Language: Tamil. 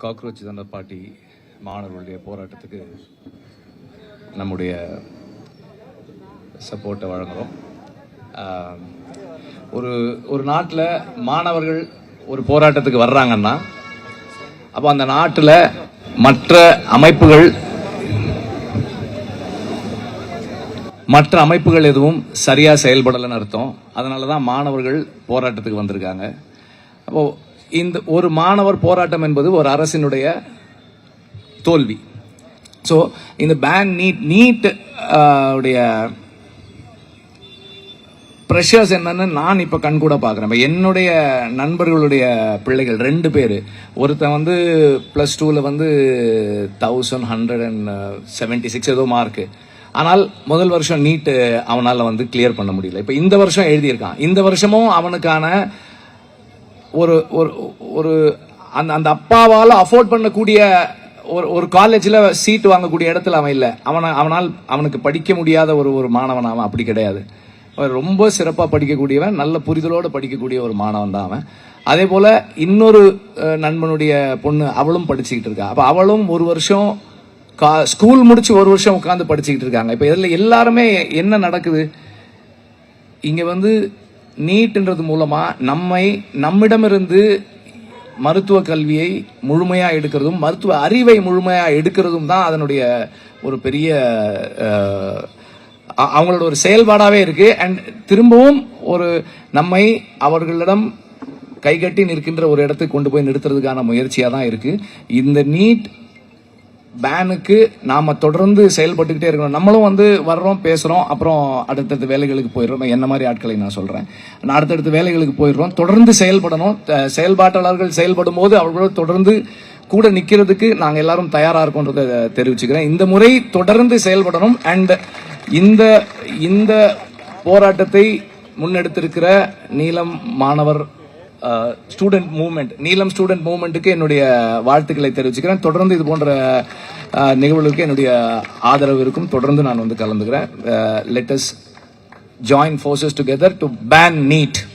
காக்ரோச் ஜனதா பார்ட்டி மாணவர்களுடைய போராட்டத்துக்கு நம்முடைய சப்போர்ட்டை வழங்குகிறோம். ஒரு நாட்டில் மாணவர்கள் ஒரு போராட்டத்துக்கு வர்றாங்கன்னா அப்போ அந்த நாட்டில் மற்ற அமைப்புகள் எதுவும் சரியாக செயல்படலைன்னு அர்த்தம். அதனால தான் மாணவர்கள் போராட்டத்துக்கு வந்திருக்காங்க. அப்போது இந்த ஒரு மாணவர் போராட்டம் என்பது ஒரு அரசினுடைய தோல்வி. ஸோ இந்த பேன் நீட் உடைய ப்ரெஷர்ஸ் என்னன்னு நான் இப்போ கண்கூட பார்க்குறேன். இப்போ என்னுடைய நண்பர்களுடைய பிள்ளைகள் 2 பேர், ஒருத்தன் வந்து +2ல் வந்து 1176 ஏதோ மார்க்கு, ஆனால் முதல் வருஷம் நீட்டு அவனால் வந்து கிளியர் பண்ண முடியல. இப்போ இந்த வருஷம் எழுதியிருக்கான். இந்த வருஷமும் அவனுக்கான ஒரு அந்த அப்பாவால் அஃபோர்ட் பண்ணக்கூடிய ஒரு காலேஜில் சீட் வாங்கக்கூடிய இடத்துல அவன் இல்லை. அவனுக்கு படிக்க முடியாத ஒரு மாணவன் அவன். அப்படி கிடையாது. ரொம்ப சிறப்பாக படிக்கக்கூடியவன், நல்ல புரிதலோடு படிக்கக்கூடிய ஒரு மாணவன் தான் அவன். அதே போல் இன்னொரு நண்பனுடைய பொண்ணு, அவளும் படிச்சுக்கிட்டு இருக்கா. அப்போ அவளும் ஒரு வருஷம் ஸ்கூல் முடிச்சு ஒரு வருஷம் உட்காந்து படிச்சுக்கிட்டு இருக்காங்க. இப்போ இதில் எல்லாருமே என்ன நடக்குது, இங்கே வந்து நீட்ன்றது மூலமாக நம்மிடமிருந்து மருத்துவ கல்வியை முழுமையாக எடுக்கிறதும் மருத்துவ அறிவை முழுமையாக எடுக்கிறதும் தான் அதனுடைய ஒரு பெரிய அவங்களோட ஒரு செயல்பாடாகவே இருக்கு. அண்ட் திரும்பவும் நம்மை அவர்களிடம் கைகட்டி நிற்கின்ற ஒரு இடத்துக்கு கொண்டு போய் நிறுத்துறதுக்கான முயற்சியாக தான் இருக்கு. இந்த நீட் பேனுக்கு நாம தொடர்ந்து செயல்பட்டுக்கிட்டே இருக்கணும். நம்மளும் வந்து வர்றோம், பேசுறோம், அப்புறம் அடுத்தடுத்த வேலைகளுக்கு போயிடுறோம். என்ன மாதிரி ஆட்களை நான் சொல்றேன், அடுத்தடுத்த வேலைகளுக்கு போயிடுறோம். தொடர்ந்து செயல்படணும். செயல்பாட்டாளர்கள் செயல்படும் போது அவர்களோட தொடர்ந்து கூட நிக்கிறதுக்கு நாங்கள் எல்லாரும் தயாரா இருக்கோன்றதை தெரிவிச்சுக்கிறேன். இந்த முறை தொடர்ந்து செயல்படணும். அண்ட் இந்த போராட்டத்தை முன்னெடுத்திருக்கிற நீலம் மாணவர் ஸ்டூடெண்ட் மூவ்மெண்ட், நீலம் ஸ்டூடெண்ட் மூவ்மெண்ட்டுக்கு என்னுடைய வாழ்த்துக்களை தெரிவிச்சுக்கிறேன். தொடர்ந்து இது போன்ற நிகழ்வுகளுக்கு என்னுடைய ஆதரவு இருக்கும். தொடர்ந்து நான் வந்து கலந்துக்கிறேன். Let us join forces together to பேன் நீட்.